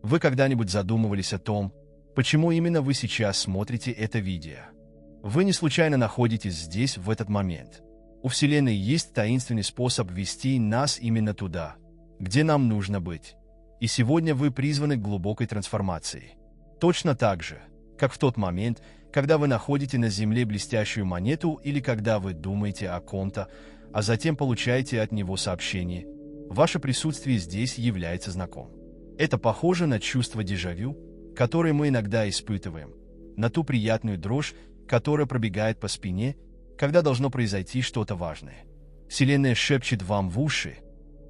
Вы когда-нибудь задумывались о том, почему именно вы сейчас смотрите это видео? Вы не случайно находитесь здесь в этот момент. У Вселенной есть таинственный способ вести нас именно туда, где нам нужно быть. И сегодня вы призваны к глубокой трансформации. Точно так же, как в тот момент, когда вы находите на Земле блестящую монету или когда вы думаете о ком-то, а затем получаете от него сообщение. Ваше присутствие здесь является знаком. Это похоже на чувство дежавю, которое мы иногда испытываем, на ту приятную дрожь, которая пробегает по спине, когда должно произойти что-то важное. Вселенная шепчет вам в уши,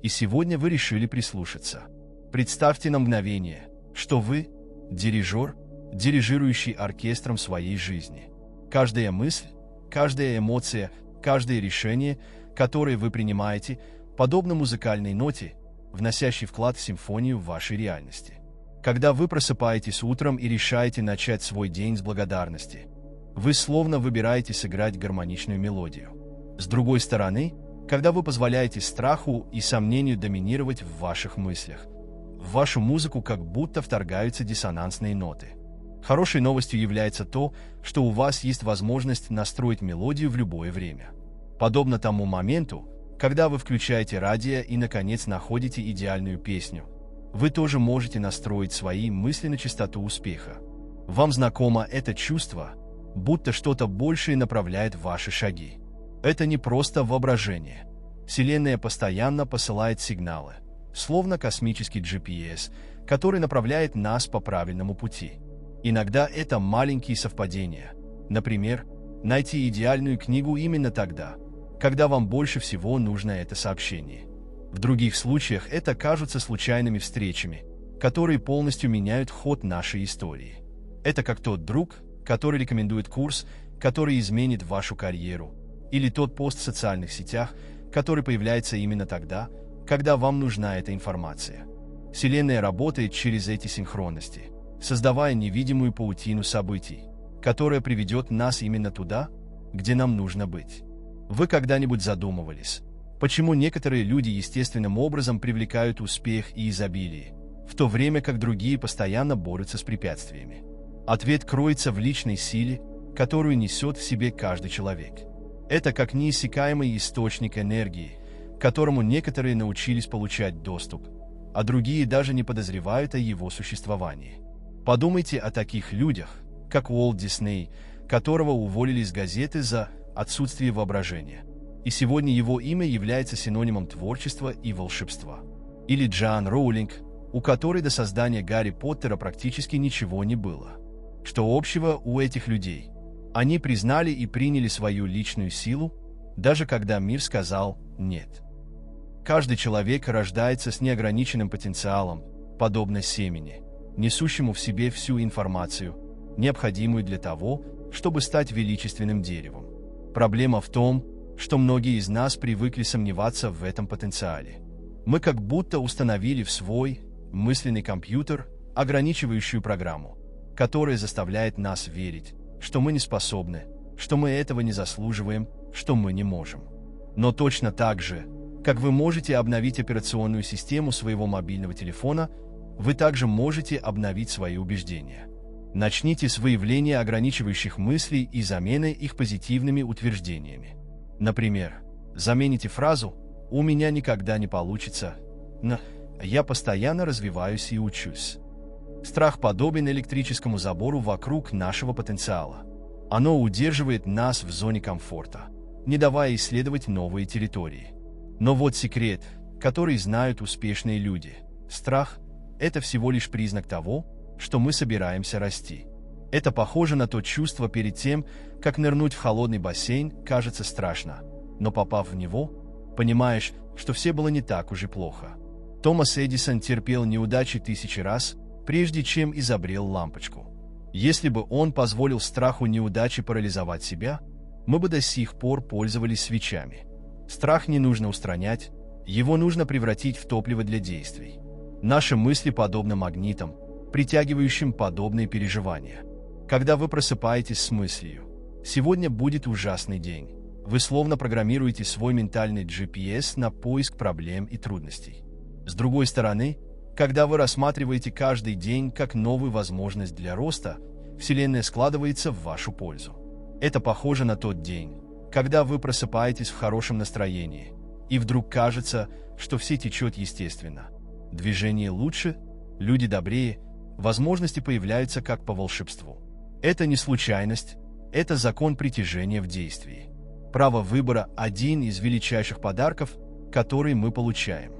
и сегодня вы решили прислушаться. Представьте на мгновение, что вы – дирижер, дирижирующий оркестром своей жизни. Каждая мысль, каждая эмоция, каждое решение, которое вы принимаете, подобно музыкальной ноте, вносящей вклад в симфонию вашей реальности. Когда вы просыпаетесь утром и решаете начать свой день с благодарности, вы словно выбираете сыграть гармоничную мелодию. С другой стороны, когда вы позволяете страху и сомнению доминировать в ваших мыслях, в вашу музыку как будто вторгаются диссонансные ноты. Хорошей новостью является то, что у вас есть возможность настроить мелодию в любое время. Подобно тому моменту, когда вы включаете радио и, наконец, находите идеальную песню, вы тоже можете настроить свои мысли на частоту успеха. Вам знакомо это чувство, будто что-то большее направляет ваши шаги. Это не просто воображение. Вселенная постоянно посылает сигналы, словно космический GPS, который направляет нас по правильному пути. Иногда это маленькие совпадения. Например, найти идеальную книгу именно тогда, когда вам больше всего нужно это сообщение. В других случаях это кажутся случайными встречами, которые полностью меняют ход нашей истории. Это как тот друг, который рекомендует курс, который изменит вашу карьеру, или тот пост в социальных сетях, который появляется именно тогда, когда вам нужна эта информация. Вселенная работает через эти синхронности, создавая невидимую паутину событий, которая приведет нас именно туда, где нам нужно быть. Вы когда-нибудь задумывались, почему некоторые люди естественным образом привлекают успех и изобилие, в то время как другие постоянно борются с препятствиями? Ответ кроется в личной силе, которую несет в себе каждый человек. Это как неиссякаемый источник энергии, к которому некоторые научились получать доступ, а другие даже не подозревают о его существовании. Подумайте о таких людях, как Уолт Дисней, которого уволили из газеты за отсутствие воображения. И сегодня его имя является синонимом творчества и волшебства. Или Джоан Роулинг, у которой до создания Гарри Поттера практически ничего не было. Что общего у этих людей? Они признали и приняли свою личную силу, даже когда мир сказал «нет». Каждый человек рождается с неограниченным потенциалом, подобно семени, несущему в себе всю информацию, необходимую для того, чтобы стать величественным деревом. Проблема в том, что многие из нас привыкли сомневаться в этом потенциале. Мы как будто установили в свой мысленный компьютер ограничивающую программу, которая заставляет нас верить, что мы не способны, что мы этого не заслуживаем, что мы не можем. Но точно так же, как вы можете обновить операционную систему своего мобильного телефона, вы также можете обновить свои убеждения. Начните с выявления ограничивающих мыслей и замены их позитивными утверждениями. Например, замените фразу «У меня никогда не получится» на «Я постоянно развиваюсь и учусь». Страх подобен электрическому забору вокруг нашего потенциала. Оно удерживает нас в зоне комфорта, не давая исследовать новые территории. Но вот секрет, который знают успешные люди. Страх – это всего лишь признак того, что мы собираемся расти. Это похоже на то чувство перед тем, как нырнуть в холодный бассейн, кажется страшно, но попав в него, понимаешь, что все было не так уж и плохо. Томас Эдисон терпел неудачи 1000 раз, прежде чем изобрел лампочку. Если бы он позволил страху неудачи парализовать себя, мы бы до сих пор пользовались свечами. Страх не нужно устранять, его нужно превратить в топливо для действий. Наши мысли подобны магнитам, притягивающим подобные переживания. Когда вы просыпаетесь с мыслью «Сегодня будет ужасный день», вы словно программируете свой ментальный GPS на поиск проблем и трудностей. С другой стороны, Когда вы рассматриваете каждый день как новую возможность для роста, Вселенная складывается в вашу пользу. Это похоже на тот день, когда вы просыпаетесь в хорошем настроении, и вдруг кажется, что все течет естественно. Движение лучше, люди добрее, возможности появляются как по волшебству. Это не случайность, это закон притяжения в действии. Право выбора – один из величайших подарков, который мы получаем.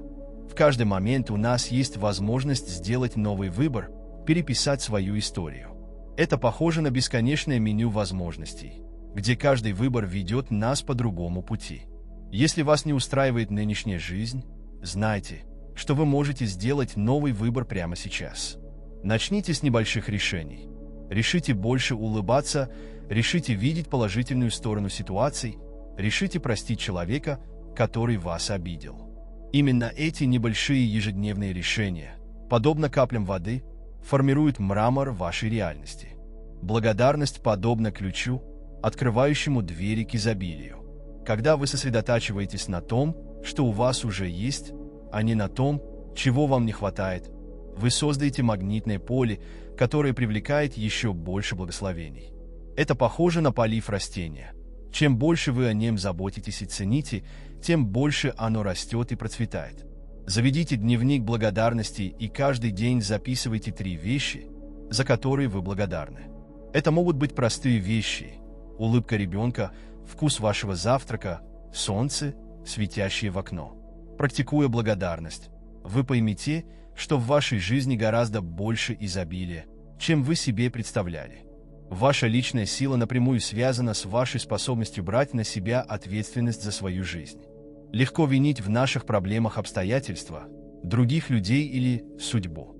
В каждый момент у нас есть возможность сделать новый выбор, переписать свою историю. Это похоже на бесконечное меню возможностей, где каждый выбор ведет нас по другому пути. Если вас не устраивает нынешняя жизнь, знайте, что вы можете сделать новый выбор прямо сейчас. Начните с небольших решений. Решите больше улыбаться, решите видеть положительную сторону ситуаций, решите простить человека, который вас обидел. Именно эти небольшие ежедневные решения, подобно каплям воды, формируют мрамор вашей реальности. Благодарность подобна ключу, открывающему двери к изобилию. Когда вы сосредотачиваетесь на том, что у вас уже есть, а не на том, чего вам не хватает, вы создаете магнитное поле, которое привлекает еще больше благословений. Это похоже на полив растения. Чем больше вы о нем заботитесь и цените, тем больше оно растет и процветает. Заведите дневник благодарности и каждый день записывайте 3 вещи, за которые вы благодарны. Это могут быть простые вещи: улыбка ребенка, вкус вашего завтрака, солнце, светящее в окно. Практикуя благодарность, вы поймете, что в вашей жизни гораздо больше изобилия, чем вы себе представляли. Ваша личная сила напрямую связана с вашей способностью брать на себя ответственность за свою жизнь. Легко винить в наших проблемах обстоятельства, других людей или судьбу.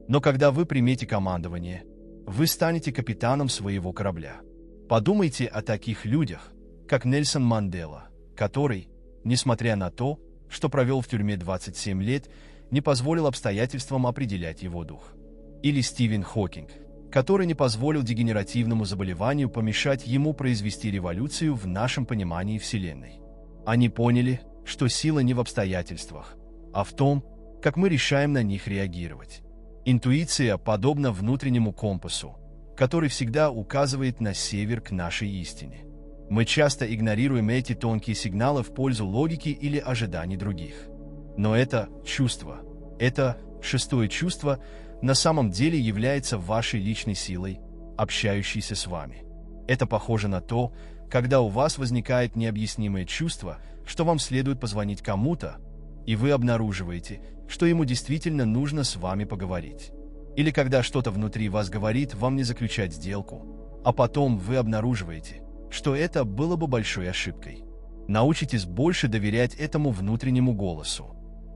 Но когда вы примете командование, вы станете капитаном своего корабля. Подумайте о таких людях, как Нельсон Мандела, который, несмотря на то, что провел в тюрьме 27 лет, не позволил обстоятельствам определять его дух. Или Стивен Хокинг, который не позволил дегенеративному заболеванию помешать ему произвести революцию в нашем понимании Вселенной. Они поняли, что сила не в обстоятельствах, а в том, как мы решаем на них реагировать. Интуиция подобна внутреннему компасу, который всегда указывает на север к нашей истине. Мы часто игнорируем эти тонкие сигналы в пользу логики или ожиданий других. Но это чувство, это шестое чувство, на самом деле является вашей личной силой, общающейся с вами. Это похоже на то, когда у вас возникает необъяснимое чувство, что вам следует позвонить кому-то, и вы обнаруживаете, что ему действительно нужно с вами поговорить. Или когда что-то внутри вас говорит вам не заключать сделку, а потом вы обнаруживаете, что это было бы большой ошибкой. Научитесь больше доверять этому внутреннему голосу.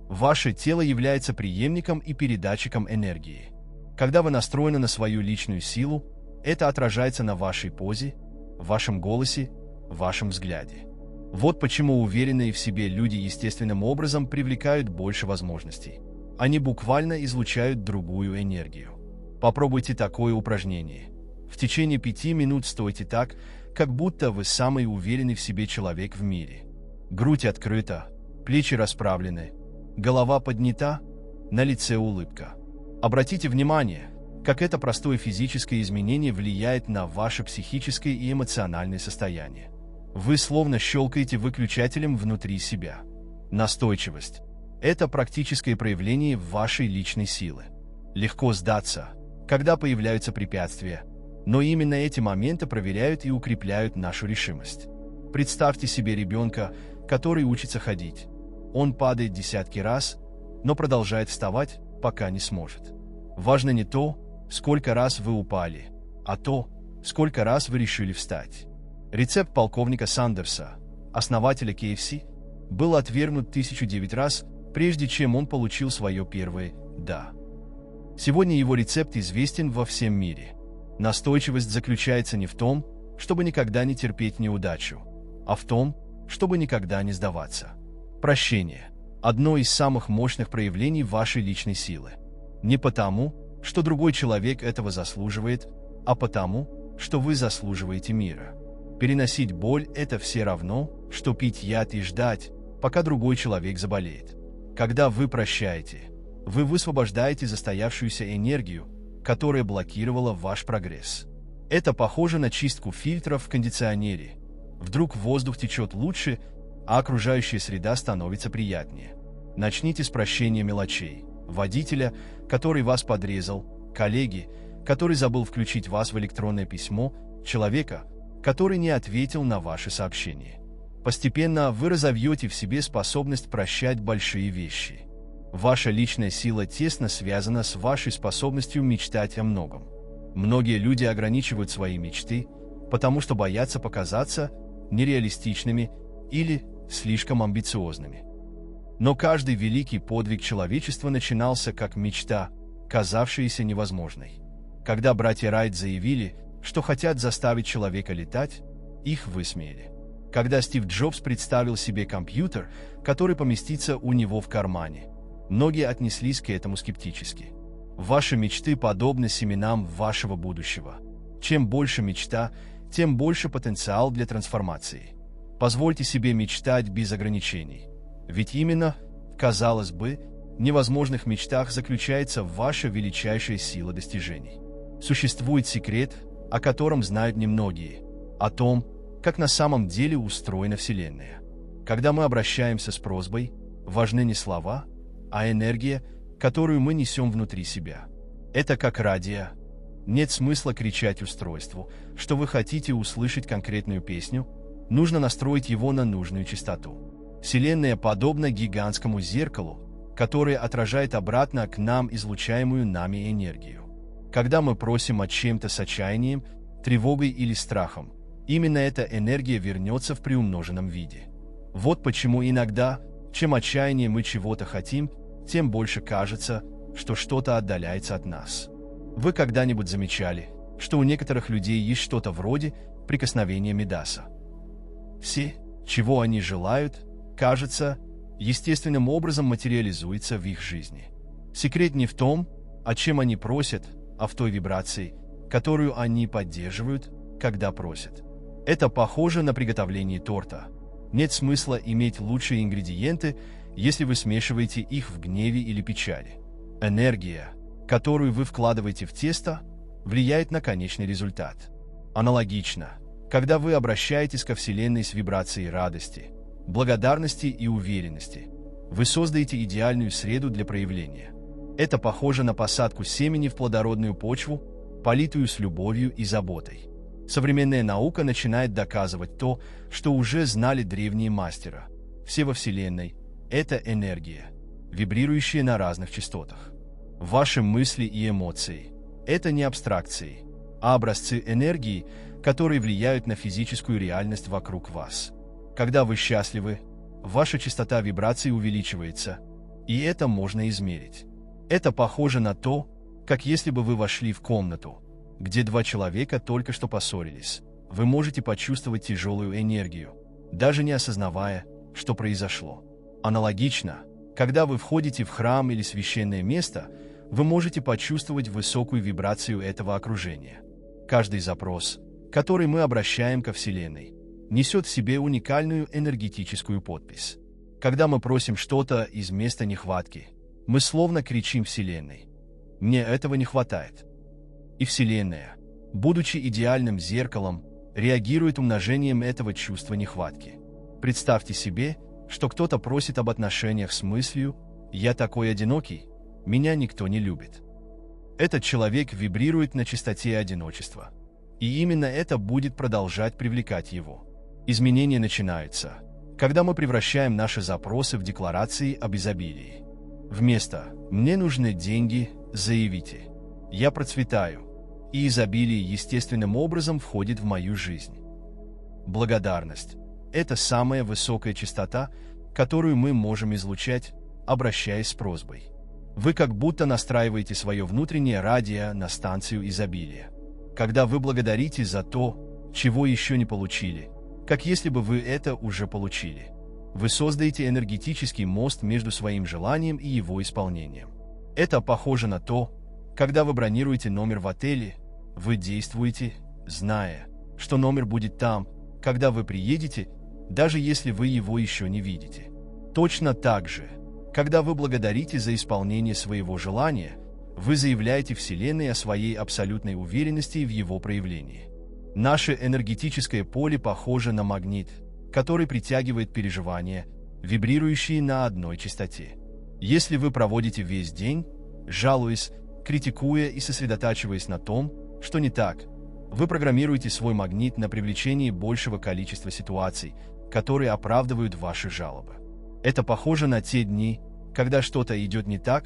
Ваше тело является преемником и передатчиком энергии. Когда вы настроены на свою личную силу, это отражается на вашей позе, вашем голосе, вашем взгляде. Вот почему уверенные в себе люди естественным образом привлекают больше возможностей. Они буквально излучают другую энергию. Попробуйте такое упражнение. В течение 5 минут стойте так, как будто вы самый уверенный в себе человек в мире. Грудь открыта, плечи расправлены, голова поднята, на лице улыбка. Обратите внимание, как это простое физическое изменение влияет на ваше психическое и эмоциональное состояние. Вы словно щелкаете выключателем внутри себя. Настойчивость – это практическое проявление вашей личной силы. Легко сдаться, когда появляются препятствия, но именно эти моменты проверяют и укрепляют нашу решимость. Представьте себе ребенка, который учится ходить. Он падает десятки раз, но продолжает вставать, пока не сможет. Важно не то, сколько раз вы упали, а то, сколько раз вы решили встать. Рецепт полковника Сандерса, основателя KFC, был отвергнут 1009 раз, прежде чем он получил свое первое «да». Сегодня его рецепт известен во всем мире. Настойчивость заключается не в том, чтобы никогда не терпеть неудачу, а в том, чтобы никогда не сдаваться. Прощение – одно из самых мощных проявлений вашей личной силы. Не потому, что другой человек этого заслуживает, а потому, что вы заслуживаете мира. Переносить боль – это все равно, что пить яд и ждать, пока другой человек заболеет. Когда вы прощаете, Вы высвобождаете застоявшуюся энергию, которая блокировала ваш прогресс. Это похоже на чистку фильтров в кондиционере. Вдруг воздух течет лучше, а окружающая среда становится приятнее. Начните с прощения мелочей. Водителя, который вас подрезал, коллеги, который забыл включить вас в электронное письмо, человека, который не ответил на ваши сообщения. Постепенно вы разовьете в себе способность прощать большие вещи. Ваша личная сила тесно связана с вашей способностью мечтать о многом. Многие люди ограничивают свои мечты, потому что боятся показаться нереалистичными или слишком амбициозными. Но каждый великий подвиг человечества начинался как мечта, казавшаяся невозможной. Когда братья Райт заявили, что хотят заставить человека летать, их высмеяли. Когда Стив Джобс представил себе компьютер, который поместится у него в кармане, многие отнеслись к этому скептически. Ваши мечты подобны семенам вашего будущего. Чем больше мечта, тем больше потенциал для трансформации. Позвольте себе мечтать без ограничений. Ведь именно, казалось бы, в невозможных мечтах заключается ваша величайшая сила достижений. Существует секрет, о котором знают немногие, о том, как на самом деле устроена Вселенная. Когда мы обращаемся с просьбой, важны не слова, а энергия, которую мы несем внутри себя. Это как радио. Нет смысла кричать устройству, что вы хотите услышать конкретную песню, нужно настроить его на нужную частоту. Вселенная подобна гигантскому зеркалу, которое отражает обратно к нам излучаемую нами энергию. Когда мы просим о чем-то с отчаянием, тревогой или страхом, именно эта энергия вернется в приумноженном виде. Вот почему иногда, чем отчаяннее мы чего-то хотим, тем больше кажется, что что-то отдаляется от нас. Вы когда-нибудь замечали, что у некоторых людей есть что-то вроде прикосновения Мидаса? Все, чего они желают, кажется, естественным образом материализуется в их жизни. Секрет не в том, о чем они просят, а в той вибрации, которую они поддерживают, когда просят. Это похоже на приготовление торта. Нет смысла иметь лучшие ингредиенты, если вы смешиваете их в гневе или печали. Энергия, которую вы вкладываете в тесто, влияет на конечный результат. Аналогично, когда вы обращаетесь ко Вселенной с вибрацией радости, благодарности и уверенности, вы создаете идеальную среду для проявления. Это похоже на посадку семени в плодородную почву, политую с любовью и заботой. Современная наука начинает доказывать то, что уже знали древние мастера. Все во Вселенной – это энергия, вибрирующая на разных частотах. Ваши мысли и эмоции – это не абстракции, а образцы энергии, которые влияют на физическую реальность вокруг вас. Когда вы счастливы, ваша частота вибраций увеличивается, и это можно измерить. Это похоже на то, как если бы вы вошли в комнату, где два человека только что поссорились. Вы можете почувствовать тяжелую энергию, даже не осознавая, что произошло. Аналогично, когда вы входите в храм или священное место, вы можете почувствовать высокую вибрацию этого окружения. Каждый запрос, который мы обращаем ко Вселенной, несет в себе уникальную энергетическую подпись. Когда мы просим что-то из места нехватки, мы словно кричим Вселенной: «Мне этого не хватает». И Вселенная, будучи идеальным зеркалом, реагирует умножением этого чувства нехватки. Представьте себе, что кто-то просит об отношениях с мыслью: «Я такой одинокий, меня никто не любит». Этот человек вибрирует на частоте одиночества. И именно это будет продолжать привлекать его. Изменения начинаются, когда мы превращаем наши запросы в декларации об изобилии. Вместо «мне нужны деньги» заявите «я процветаю», и изобилие естественным образом входит в мою жизнь. Благодарность – это самая высокая частота, которую мы можем излучать, обращаясь с просьбой. Вы как будто настраиваете свое внутреннее радио на станцию изобилия. Когда вы благодарите за то, чего еще не получили, как если бы вы это уже получили, вы создаете энергетический мост между своим желанием и его исполнением. Это похоже на то, когда вы бронируете номер в отеле, вы действуете, зная, что номер будет там, когда вы приедете, даже если вы его еще не видите. Точно так же, Когда вы благодарите за исполнение своего желания, вы заявляете Вселенной о своей абсолютной уверенности в его проявлении. Наше энергетическое поле похоже на магнит, который притягивает переживания, вибрирующие на одной частоте. Если вы проводите весь день, жалуясь, критикуя и сосредотачиваясь на том, что не так, вы программируете свой магнит на привлечение большего количества ситуаций, которые оправдывают ваши жалобы. Это похоже на те дни, когда что-то идет не так,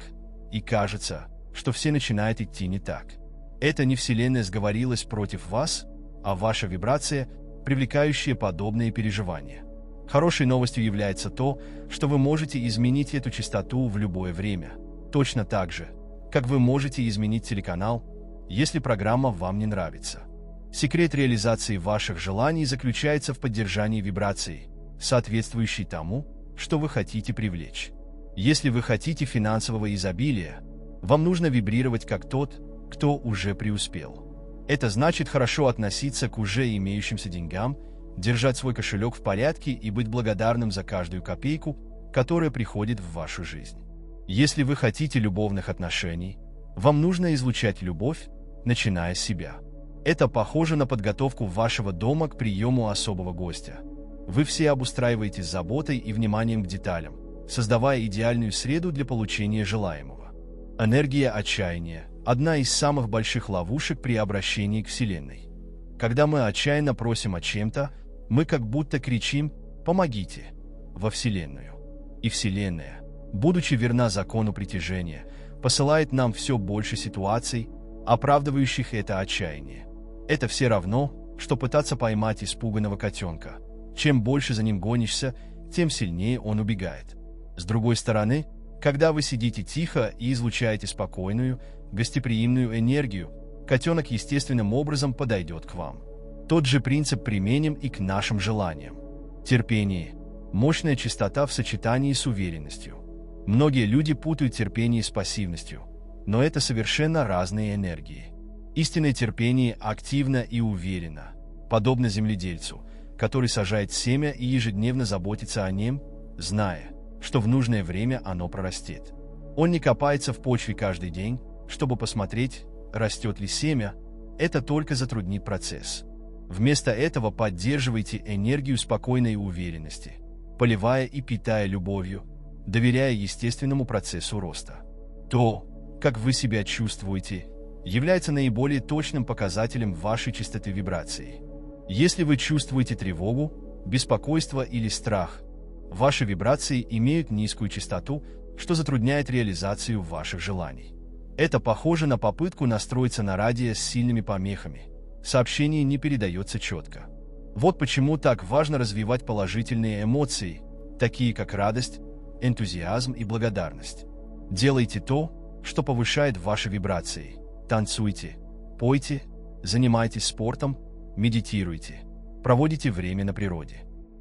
и кажется, что все начинает идти не так. Это не Вселенная сговорилась против вас, а ваша вибрация, привлекающая подобные переживания. Хорошей новостью является то, что вы можете изменить эту частоту в любое время. Точно так же, как вы можете изменить телеканал, если программа вам не нравится. Секрет реализации ваших желаний заключается в поддержании вибрации, соответствующей тому, что вы хотите привлечь. Если вы хотите финансового изобилия, вам нужно вибрировать как тот, кто уже преуспел. Это значит хорошо относиться к уже имеющимся деньгам, держать свой кошелек в порядке и быть благодарным за каждую копейку, которая приходит в вашу жизнь. Если вы хотите любовных отношений, вам нужно излучать любовь, начиная с себя. Это похоже на подготовку вашего дома к приему особого гостя. Вы все обустраиваетесь заботой и вниманием к деталям, создавая идеальную среду для получения желаемого. Энергия отчаяния – одна из самых больших ловушек при обращении к Вселенной. Когда мы отчаянно просим о чем-то, мы как будто кричим «помогите» во Вселенную. И Вселенная, будучи верна закону притяжения, посылает нам все больше ситуаций, оправдывающих это отчаяние. Это все равно, что пытаться поймать испуганного котенка. Чем больше за ним гонишься, тем сильнее он убегает. С другой стороны, когда вы сидите тихо и излучаете спокойную, гостеприимную энергию, котенок естественным образом подойдет к вам. Тот же принцип применим и к нашим желаниям. Терпение – мощная частота в сочетании с уверенностью. Многие люди путают терпение с пассивностью, но это совершенно разные энергии. Истинное терпение активно и уверенно, подобно земледельцу, который сажает семя и ежедневно заботится о нем, зная, что в нужное время оно прорастет. Он не копается в почве каждый день, чтобы посмотреть, растет ли семя, это только затруднит процесс. Вместо этого поддерживайте энергию спокойной уверенности, поливая и питая любовью, доверяя естественному процессу роста. То, как вы себя чувствуете, является наиболее точным показателем вашей частоты вибрации. Если вы чувствуете тревогу, беспокойство или страх, ваши вибрации имеют низкую частоту, что затрудняет реализацию ваших желаний. Это похоже на попытку настроиться на радио с сильными помехами. Сообщение не передается четко. Вот почему так важно развивать положительные эмоции, такие как радость, энтузиазм и благодарность. Делайте то, что повышает ваши вибрации. Танцуйте, пойте, занимайтесь спортом, медитируйте, проводите время на природе.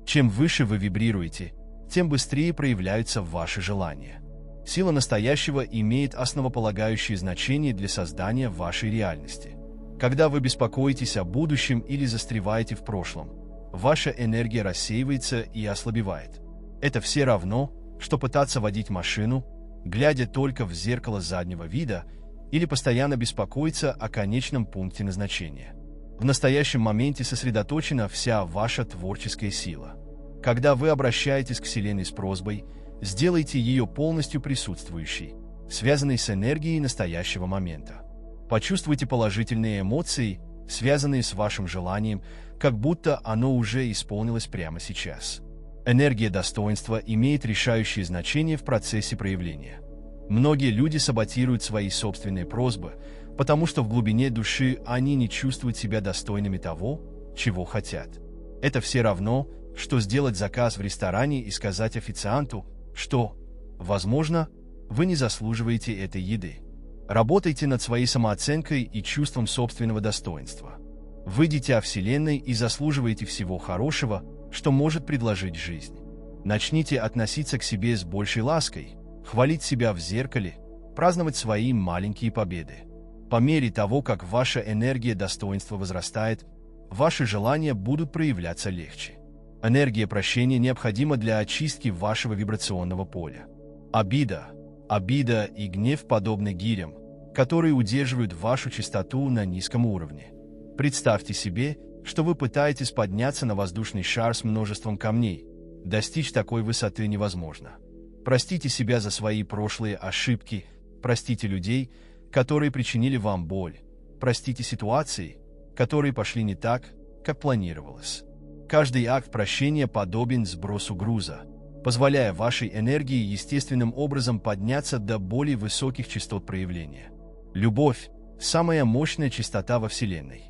Чем выше вы вибрируете, тем быстрее проявляются ваши желания. Сила настоящего имеет основополагающее значение для создания вашей реальности. Когда вы беспокоитесь о будущем или застреваете в прошлом, ваша энергия рассеивается и ослабевает. Это все равно, что пытаться водить машину, глядя только в зеркало заднего вида, или постоянно беспокоиться о конечном пункте назначения. В настоящем моменте сосредоточена вся ваша творческая сила. Когда вы обращаетесь к Вселенной с просьбой, сделайте ее полностью присутствующей, связанной с энергией настоящего момента. Почувствуйте положительные эмоции, связанные с вашим желанием, как будто оно уже исполнилось прямо сейчас. Энергия достоинства имеет решающее значение в процессе проявления. Многие люди саботируют свои собственные просьбы, потому что в глубине души они не чувствуют себя достойными того, чего хотят. Это все равно, что сделать заказ в ресторане и сказать официанту, что, возможно, вы не заслуживаете этой еды. Работайте над своей самооценкой и чувством собственного достоинства. Вы дитя Вселенной и заслуживаете всего хорошего, что может предложить жизнь. Начните относиться к себе с большей лаской, хвалить себя в зеркале, праздновать свои маленькие победы. По мере того, как ваша энергия достоинства возрастает, ваши желания будут проявляться легче. Энергия прощения необходима для очистки вашего вибрационного поля. Обида и гнев подобны гирям, которые удерживают вашу чистоту на низком уровне. Представьте себе, что вы пытаетесь подняться на воздушный шар с множеством камней. Достичь такой высоты невозможно. Простите себя за свои прошлые ошибки, простите людей, которые причинили вам боль, простите ситуации, которые пошли не так, как планировалось. Каждый акт прощения подобен сбросу груза, позволяя вашей энергии естественным образом подняться до более высоких частот проявления. Любовь – самая мощная частота во Вселенной.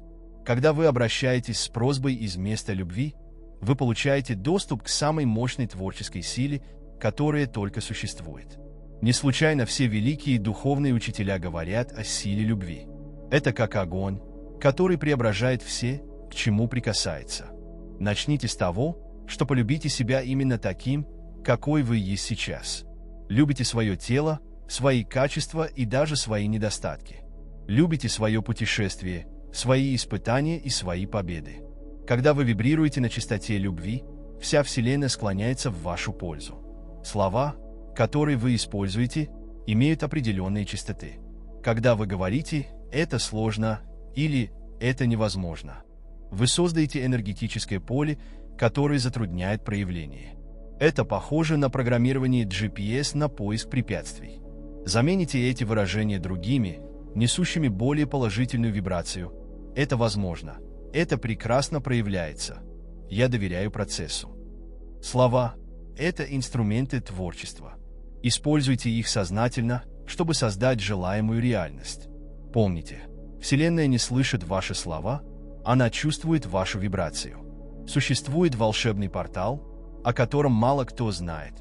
Когда вы обращаетесь с просьбой из места любви, вы получаете доступ к самой мощной творческой силе, которая только существует. Не случайно все великие духовные учителя говорят о силе любви. Это как огонь, который преображает все, к чему прикасается. Начните с того, что полюбите себя именно таким, какой вы есть сейчас. Любите свое тело, свои качества и даже свои недостатки. Любите свое путешествие, свои испытания и свои победы. Когда вы вибрируете на частоте любви, вся Вселенная склоняется в вашу пользу. Слова, которые вы используете, имеют определенные частоты. Когда вы говорите «это сложно» или «это невозможно», вы создаете энергетическое поле, которое затрудняет проявление. Это похоже на программирование GPS на поиск препятствий. Замените эти выражения другими, несущими более положительную вибрацию. Это возможно. Это прекрасно проявляется. Я доверяю процессу. Слова – это инструменты творчества. Используйте их сознательно, чтобы создать желаемую реальность. Помните, Вселенная не слышит ваши слова, она чувствует вашу вибрацию. Существует волшебный портал, о котором мало кто знает,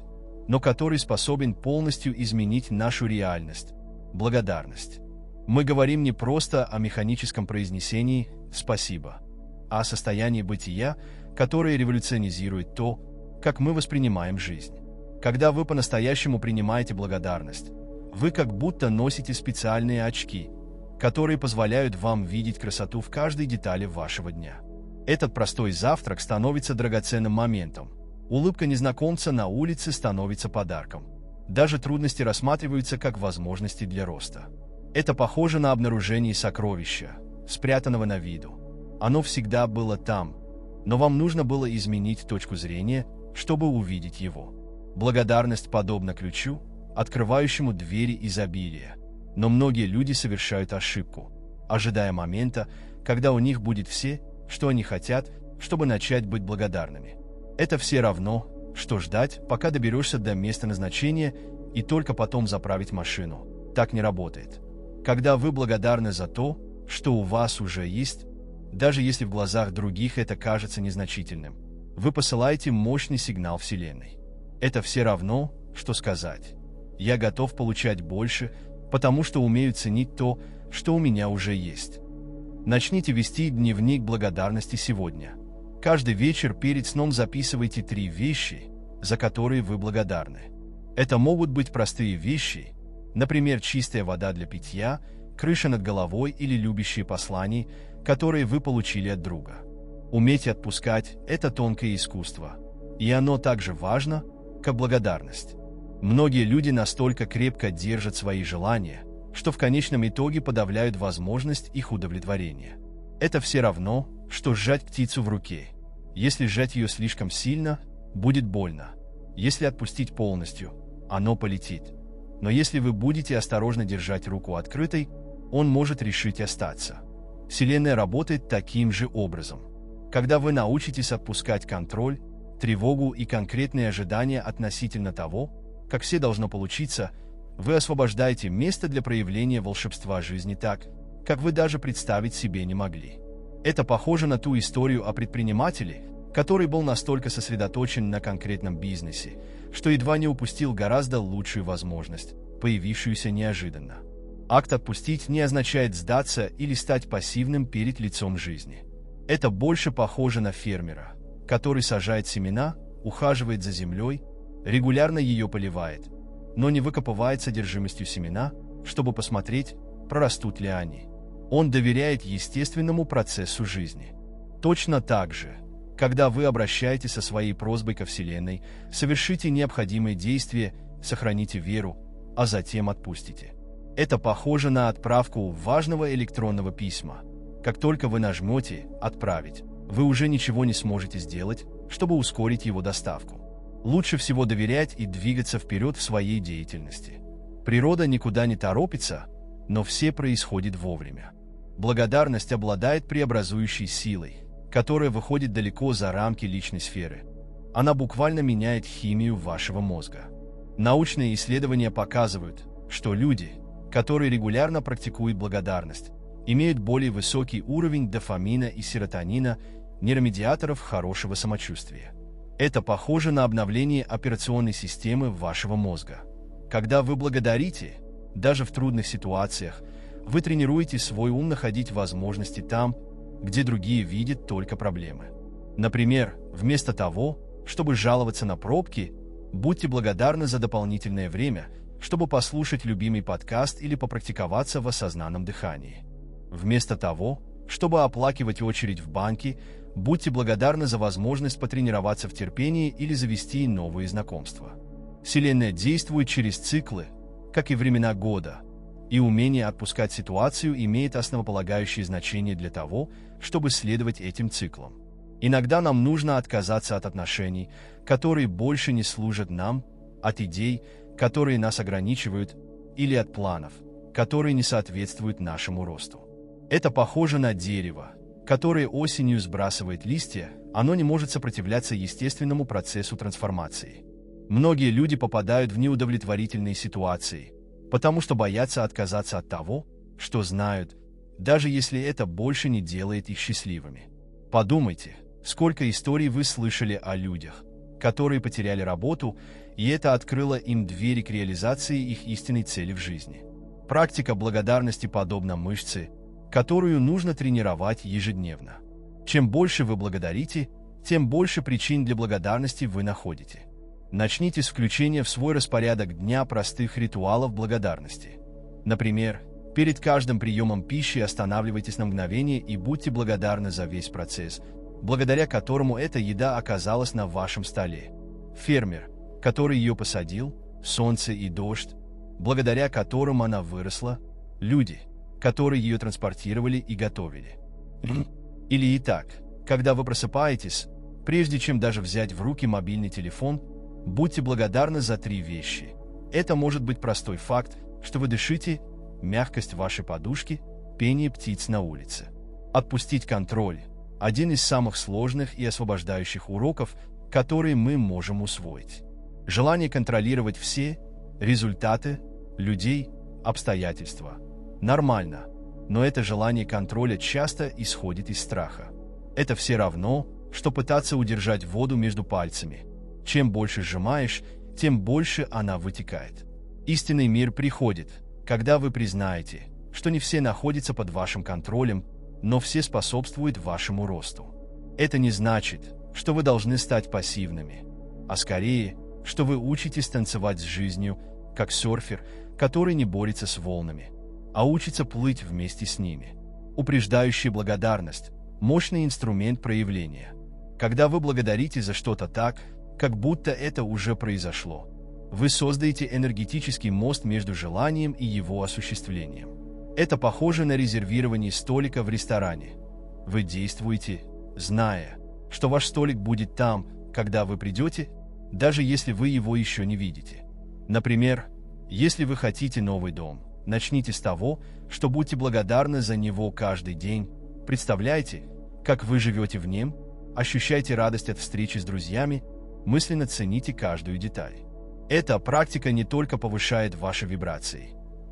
но который способен полностью изменить нашу реальность – благодарность. Мы говорим не просто о механическом произнесении «спасибо», а о состоянии бытия, которое революционизирует то, как мы воспринимаем жизнь. Когда вы по-настоящему принимаете благодарность, вы как будто носите специальные очки, которые позволяют вам видеть красоту в каждой детали вашего дня. Этот простой завтрак становится драгоценным моментом. Улыбка незнакомца на улице становится подарком. Даже трудности рассматриваются как возможности для роста. Это похоже на обнаружение сокровища, спрятанного на виду. Оно всегда было там, но вам нужно было изменить точку зрения, чтобы увидеть его. Благодарность подобна ключу, открывающему двери изобилия. Но многие люди совершают ошибку, ожидая момента, когда у них будет все, что они хотят, чтобы начать быть благодарными. Это все равно, что ждать, пока доберешься до места назначения, и только потом заправить машину. Так не работает. Когда вы благодарны за то, что у вас уже есть, даже если в глазах других это кажется незначительным, вы посылаете мощный сигнал Вселенной. Это все равно, что сказать: «Я готов получать больше, потому что умею ценить то, что у меня уже есть». Начните вести дневник благодарности сегодня. Каждый вечер перед сном записывайте 3 вещи, за которые вы благодарны. Это могут быть простые вещи, например, чистая вода для питья, крыша над головой или любящие послания, которые вы получили от друга. Уметь отпускать – это тонкое искусство, и оно так же важно, как благодарность. Многие люди настолько крепко держат свои желания, что в конечном итоге подавляют возможность их удовлетворения. Это все равно, что сжать птицу в руке. Если сжать ее слишком сильно, будет больно. Если отпустить полностью, оно полетит. Но если вы будете осторожно держать руку открытой, он может решить остаться. Вселенная работает таким же образом. Когда вы научитесь отпускать контроль, тревогу и конкретные ожидания относительно того, как все должно получиться, вы освобождаете место для проявления волшебства жизни так, как вы даже представить себе не могли. Это похоже на ту историю о предпринимателе, который был настолько сосредоточен на конкретном бизнесе, что едва не упустил гораздо лучшую возможность, появившуюся неожиданно. Акт «отпустить» не означает сдаться или стать пассивным перед лицом жизни. Это больше похоже на фермера, который сажает семена, ухаживает за землей, регулярно ее поливает, но не выкапывает содержимостью семена, чтобы посмотреть, прорастут ли они. Он доверяет естественному процессу жизни. Точно так же, когда вы обращаетесь со своей просьбой ко Вселенной, совершите необходимые действия, сохраните веру, а затем отпустите. Это похоже на отправку важного электронного письма. Как только вы нажмете «Отправить», вы уже ничего не сможете сделать, чтобы ускорить его доставку. Лучше всего доверять и двигаться вперед в своей деятельности. Природа никуда не торопится, но все происходит вовремя. Благодарность обладает преобразующей силой, которая выходит далеко за рамки личной сферы. Она буквально меняет химию вашего мозга. Научные исследования показывают, что люди, которые регулярно практикуют благодарность, имеют более высокий уровень дофамина и серотонина, нейромедиаторов хорошего самочувствия. Это похоже на обновление операционной системы вашего мозга. Когда вы благодарите, даже в трудных ситуациях, вы тренируете свой ум находить возможности там, где другие видят только проблемы. Например, вместо того, чтобы жаловаться на пробки, будьте благодарны за дополнительное время, чтобы послушать любимый подкаст или попрактиковаться в осознанном дыхании. Вместо того, чтобы оплакивать очередь в банке, будьте благодарны за возможность потренироваться в терпении или завести новые знакомства. Вселенная действует через циклы, как и времена года, и умение отпускать ситуацию имеет основополагающее значение для того, чтобы следовать этим циклам. Иногда нам нужно отказаться от отношений, которые больше не служат нам, от идей, которые нас ограничивают, или от планов, которые не соответствуют нашему росту. Это похоже на дерево, которое осенью сбрасывает листья, оно не может сопротивляться естественному процессу трансформации. Многие люди попадают в неудовлетворительные ситуации, потому что боятся отказаться от того, что знают, даже если это больше не делает их счастливыми. Подумайте, сколько историй вы слышали о людях, которые потеряли работу, и это открыло им двери к реализации их истинной цели в жизни. Практика благодарности подобна мышце, которую нужно тренировать ежедневно. Чем больше вы благодарите, тем больше причин для благодарности вы находите. Начните с включения в свой распорядок дня простых ритуалов благодарности. Например, перед каждым приемом пищи останавливайтесь на мгновение и будьте благодарны за весь процесс, благодаря которому эта еда оказалась на вашем столе. Фермер, который ее посадил, солнце и дождь, благодаря которым она выросла, люди, которые ее транспортировали и готовили. Или и так, когда вы просыпаетесь, прежде чем даже взять в руки мобильный телефон, будьте благодарны за 3 вещи. Это может быть простой факт, что вы дышите, мягкость вашей подушки, пение птиц на улице. Отпустить контроль – один из самых сложных и освобождающих уроков, которые мы можем усвоить. Желание контролировать все результаты, людей, обстоятельства – нормально, но это желание контроля часто исходит из страха. Это все равно, что пытаться удержать воду между пальцами. Чем больше сжимаешь, тем больше она вытекает. Истинный мир приходит, когда вы признаете, что не все находятся под вашим контролем, но все способствуют вашему росту. Это не значит, что вы должны стать пассивными, а скорее, что вы учитесь танцевать с жизнью, как серфер, который не борется с волнами, а учится плыть вместе с ними. Упреждающая благодарность – мощный инструмент проявления. Когда вы благодарите за что-то так, как будто это уже произошло, вы создаете энергетический мост между желанием и его осуществлением. Это похоже на резервирование столика в ресторане. Вы действуете, зная, что ваш столик будет там, когда вы придете, даже если вы его еще не видите. Например, если вы хотите новый дом, начните с того, что будьте благодарны за него каждый день. Представляйте, как вы живете в нем, ощущайте радость от встречи с друзьями, мысленно цените каждую деталь. Эта практика не только повышает ваши вибрации,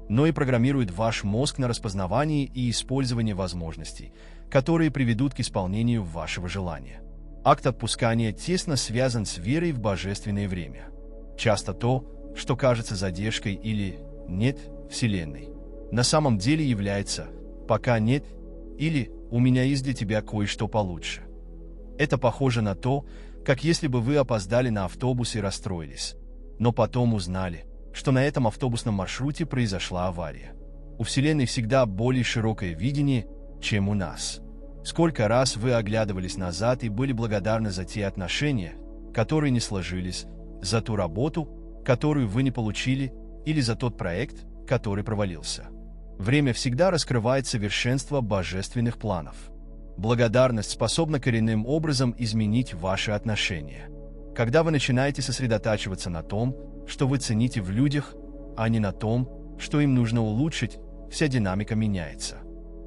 но и программирует ваш мозг на распознавание и использование возможностей, которые приведут к исполнению вашего желания. Акт отпускания тесно связан с верой в божественное время. Часто то, что кажется задержкой или «нет» Вселенной, на самом деле является «пока нет» или «у меня есть для тебя кое-что получше». Это похоже на то, как если бы вы опоздали на автобус и расстроились, но потом узнали, что на этом автобусном маршруте произошла авария. У Вселенной всегда более широкое видение, чем у нас. Сколько раз вы оглядывались назад и были благодарны за те отношения, которые не сложились, за ту работу, которую вы не получили, или за тот проект, который провалился. Время всегда раскрывает совершенство божественных планов. Благодарность способна коренным образом изменить ваши отношения. Когда вы начинаете сосредотачиваться на том, что вы цените в людях, а не на том, что им нужно улучшить, вся динамика меняется.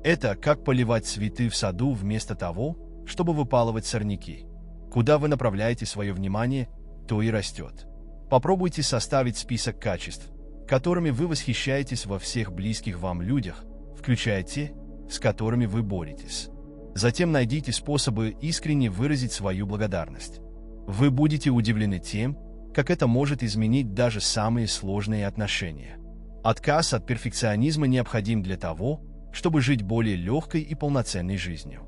Это как поливать цветы в саду вместо того, чтобы выпалывать сорняки. Куда вы направляете свое внимание, то и растет. Попробуйте составить список качеств, которыми вы восхищаетесь во всех близких вам людях, включая те, с которыми вы боретесь. Затем найдите способы искренне выразить свою благодарность. Вы будете удивлены тем, как это может изменить даже самые сложные отношения. Отказ от перфекционизма необходим для того, чтобы жить более легкой и полноценной жизнью.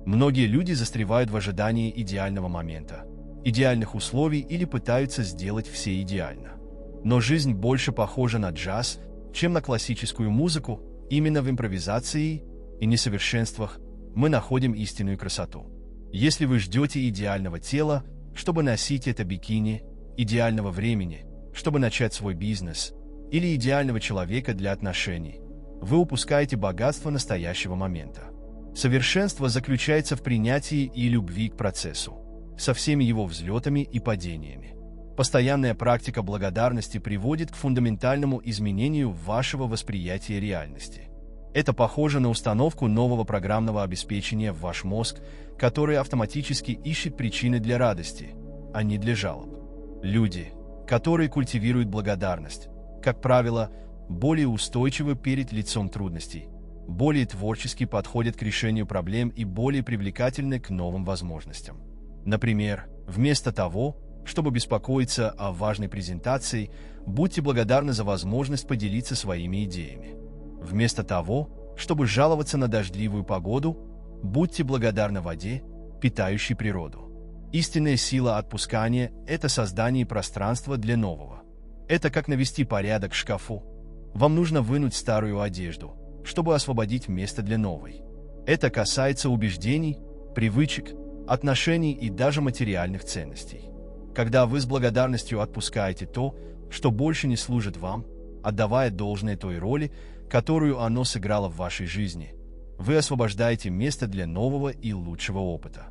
Многие люди застревают в ожидании идеального момента, идеальных условий или пытаются сделать все идеально. Но жизнь больше похожа на джаз, чем на классическую музыку. Именно в импровизации и несовершенствах мы находим истинную красоту. Если вы ждете идеального тела, чтобы носить это бикини, идеального времени, чтобы начать свой бизнес, или идеального человека для отношений, вы упускаете богатство настоящего момента. Совершенство заключается в принятии и любви к процессу, со всеми его взлетами и падениями. Постоянная практика благодарности приводит к фундаментальному изменению вашего восприятия реальности. Это похоже на установку нового программного обеспечения в ваш мозг, который автоматически ищет причины для радости, а не для жалоб. Люди, которые культивируют благодарность, как правило, более устойчивы перед лицом трудностей, более творчески подходят к решению проблем и более привлекательны к новым возможностям. Например, вместо того, чтобы беспокоиться о важной презентации, будьте благодарны за возможность поделиться своими идеями. Вместо того, чтобы жаловаться на дождливую погоду, будьте благодарны воде, питающей природу. Истинная сила отпускания – это создание пространства для нового. Это как навести порядок в шкафу. Вам нужно вынуть старую одежду, чтобы освободить место для новой. Это касается убеждений, привычек, отношений и даже материальных ценностей. Когда вы с благодарностью отпускаете то, что больше не служит вам, отдавая должное той роли, которую оно сыграло в вашей жизни, вы освобождаете место для нового и лучшего опыта.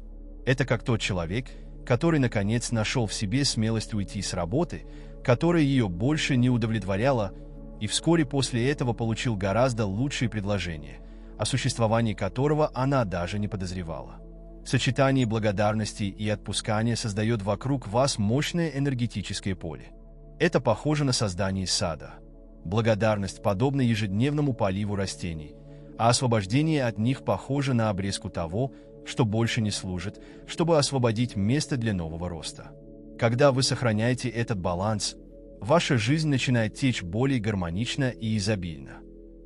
Это как тот человек, который наконец нашел в себе смелость уйти с работы, которая ее больше не удовлетворяла, и вскоре после этого получил гораздо лучшее предложение, о существовании которого она даже не подозревала. Сочетание благодарности и отпускания создает вокруг вас мощное энергетическое поле. Это похоже на создание сада. Благодарность подобна ежедневному поливу растений, а освобождение от них похоже на обрезку того, что больше не служит, чтобы освободить место для нового роста. Когда вы сохраняете этот баланс, ваша жизнь начинает течь более гармонично и изобильно.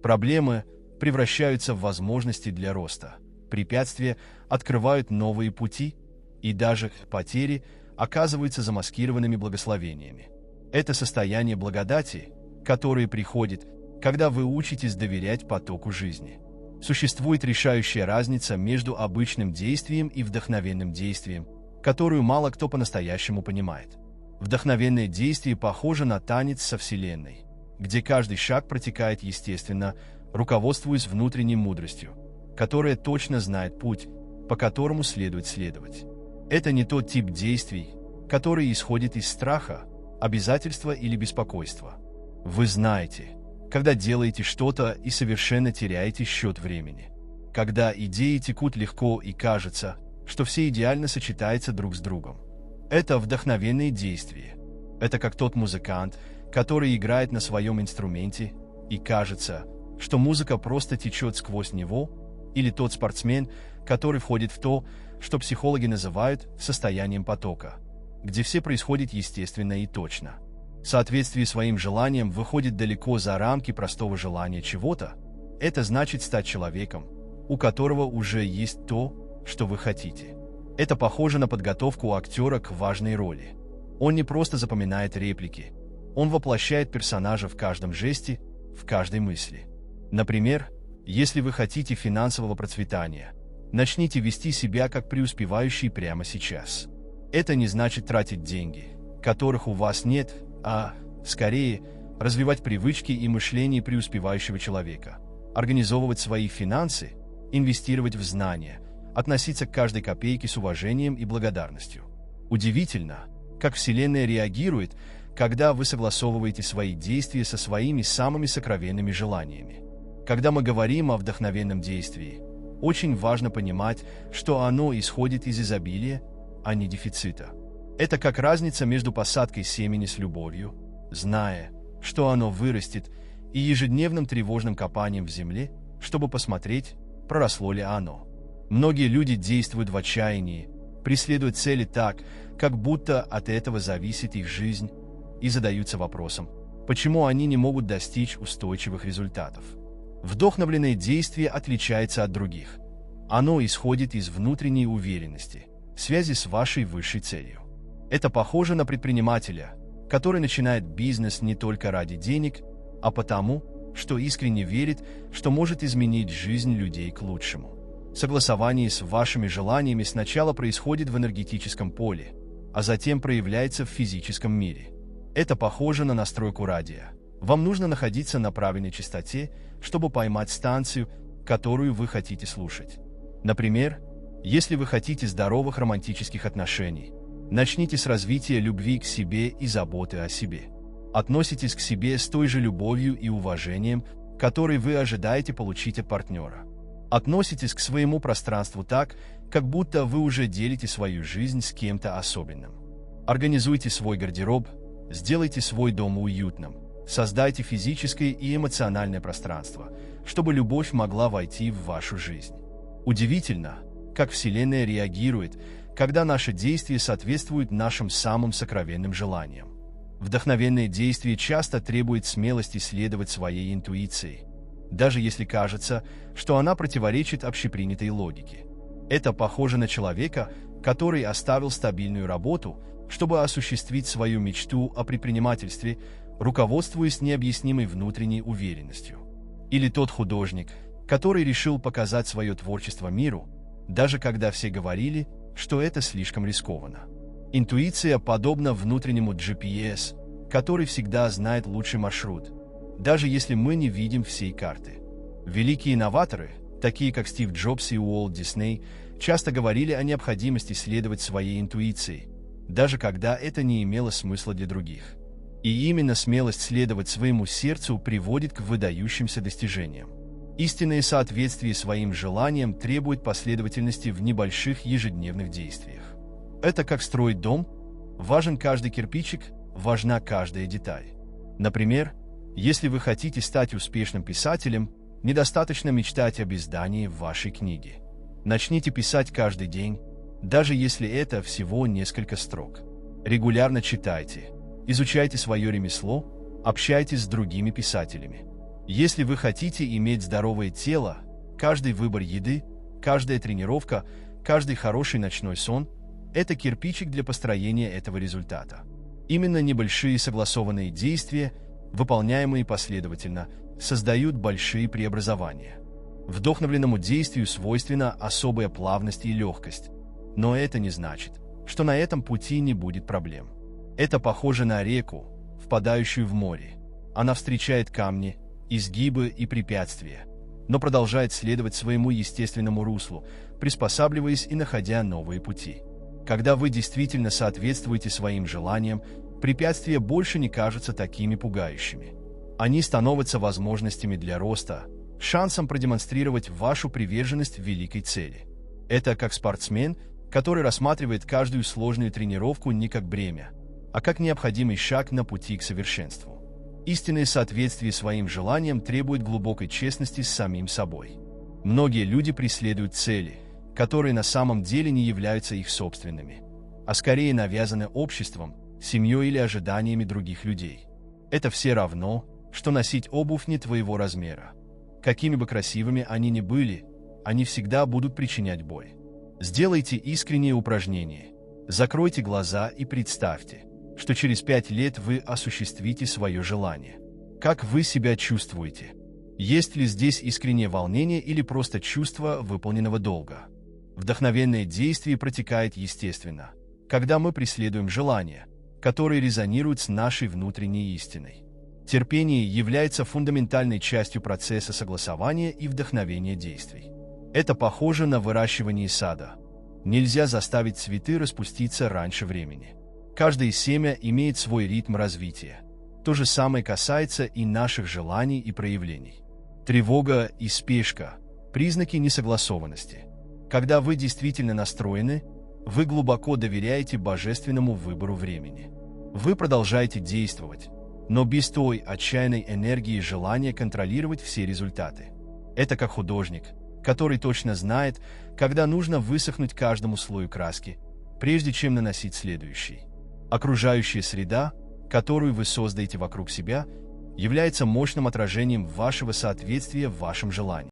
Проблемы превращаются в возможности для роста, препятствия открывают новые пути, и даже потери оказываются замаскированными благословениями. Это состояние благодати, которое приходит, когда вы учитесь доверять потоку жизни. Существует решающая разница между обычным действием и вдохновенным действием, которую мало кто по-настоящему понимает. Вдохновенное действие похоже на танец со Вселенной, где каждый шаг протекает естественно, руководствуясь внутренней мудростью, которая точно знает путь, по которому следует следовать. Это не тот тип действий, который исходит из страха, обязательства или беспокойства. Вы знаете, когда делаете что-то и совершенно теряете счет времени. Когда идеи текут легко и кажется, что все идеально сочетается друг с другом. Это вдохновенные действия. Это как тот музыкант, который играет на своем инструменте, и кажется, что музыка просто течет сквозь него, или тот спортсмен, который входит в то, что психологи называют состоянием потока, где все происходит естественно и точно. Соответствие своим желаниям выходит далеко за рамки простого желания чего-то. Это значит стать человеком, у которого уже есть то, что вы хотите. Это похоже на подготовку актера к важной роли. Он не просто запоминает реплики, он воплощает персонажа в каждом жесте, в каждой мысли. Например, если вы хотите финансового процветания, начните вести себя как преуспевающий прямо сейчас. Это не значит тратить деньги, которых у вас нет, а Скорее, развивать привычки и мышление преуспевающего человека, организовывать свои финансы, инвестировать в знания, относиться к каждой копейке с уважением и благодарностью. Удивительно, как Вселенная реагирует, когда вы согласовываете свои действия со своими самыми сокровенными желаниями. Когда мы говорим о вдохновенном действии, очень важно понимать, что оно исходит из изобилия, а не дефицита. Это как разница между посадкой семени с любовью, зная, что оно вырастет, и ежедневным тревожным копанием в земле, чтобы посмотреть, проросло ли оно. Многие люди действуют в отчаянии, преследуют цели так, как будто от этого зависит их жизнь, и задаются вопросом, почему они не могут достичь устойчивых результатов. Вдохновленное действие отличается от других. Оно исходит из внутренней уверенности, связи с вашей высшей целью. Это похоже на предпринимателя, который начинает бизнес не только ради денег, а потому, что искренне верит, что может изменить жизнь людей к лучшему. Согласование с вашими желаниями сначала происходит в энергетическом поле, а затем проявляется в физическом мире. Это похоже на настройку радио. Вам нужно находиться на правильной частоте, чтобы поймать станцию, которую вы хотите слушать. Например, если вы хотите здоровых романтических отношений, начните с развития любви к себе и заботы о себе. Относитесь к себе с той же любовью и уважением, который вы ожидаете получить от партнера. Относитесь к своему пространству так, как будто вы уже делите свою жизнь с кем-то особенным. Организуйте свой гардероб, сделайте свой дом уютным, создайте физическое и эмоциональное пространство, чтобы любовь могла войти в вашу жизнь. Удивительно, как Вселенная реагирует, когда наши действия соответствуют нашим самым сокровенным желаниям. Вдохновенное действие часто требует смелости следовать своей интуиции, даже если кажется, что она противоречит общепринятой логике. Это похоже на человека, который оставил стабильную работу, чтобы осуществить свою мечту о предпринимательстве, руководствуясь необъяснимой внутренней уверенностью. Или тот художник, который решил показать свое творчество миру, даже когда все говорили, что это слишком рискованно. Интуиция подобна внутреннему GPS, который всегда знает лучший маршрут, даже если мы не видим всей карты. Великие инноваторы, такие как Стив Джобс и Уолт Дисней, часто говорили о необходимости следовать своей интуиции, даже когда это не имело смысла для других. И именно смелость следовать своему сердцу приводит к выдающимся достижениям. Истинное соответствие своим желаниям требует последовательности в небольших ежедневных действиях. Это как строить дом, важен каждый кирпичик, важна каждая деталь. Например, если вы хотите стать успешным писателем, недостаточно мечтать об издании вашей книги. Начните писать каждый день, даже если это всего несколько строк. Регулярно читайте, изучайте свое ремесло, общайтесь с другими писателями. Если вы хотите иметь здоровое тело, каждый выбор еды, каждая тренировка, каждый хороший ночной сон – это кирпичик для построения этого результата. Именно небольшие согласованные действия, выполняемые последовательно, создают большие преобразования. Вдохновленному действию свойственна особая плавность и легкость, но это не значит, что на этом пути не будет проблем. Это похоже на реку, впадающую в море. Она встречает камни, изгибы и препятствия, но продолжает следовать своему естественному руслу, приспосабливаясь и находя новые пути. Когда вы действительно соответствуете своим желаниям, препятствия больше не кажутся такими пугающими. Они становятся возможностями для роста, шансом продемонстрировать вашу приверженность великой цели. Это как спортсмен, который рассматривает каждую сложную тренировку не как бремя, а как необходимый шаг на пути к совершенству. Истинное соответствие своим желаниям требует глубокой честности с самим собой. Многие люди преследуют цели, которые на самом деле не являются их собственными, а скорее навязаны обществом, семьей или ожиданиями других людей. Это все равно, что носить обувь не твоего размера. Какими бы красивыми они ни были, они всегда будут причинять боль. Сделайте искреннее упражнение. Закройте глаза и представьте, что через 5 лет вы осуществите свое желание. Как вы себя чувствуете? Есть ли здесь искреннее волнение или просто чувство выполненного долга? Вдохновенное действие протекает естественно, когда мы преследуем желание, которые резонируют с нашей внутренней истиной. Терпение является фундаментальной частью процесса согласования и вдохновения действий. Это похоже на выращивание сада. Нельзя заставить цветы распуститься раньше времени. Каждое семя имеет свой ритм развития. То же самое касается и наших желаний и проявлений. Тревога и спешка – признаки несогласованности. Когда вы действительно настроены, вы глубоко доверяете божественному выбору времени. Вы продолжаете действовать, но без той отчаянной энергии и желания контролировать все результаты. Это как художник, который точно знает, когда нужно высохнуть каждому слою краски, прежде чем наносить следующий. Окружающая среда, которую вы создаете вокруг себя, является мощным отражением вашего соответствия вашим желаниям.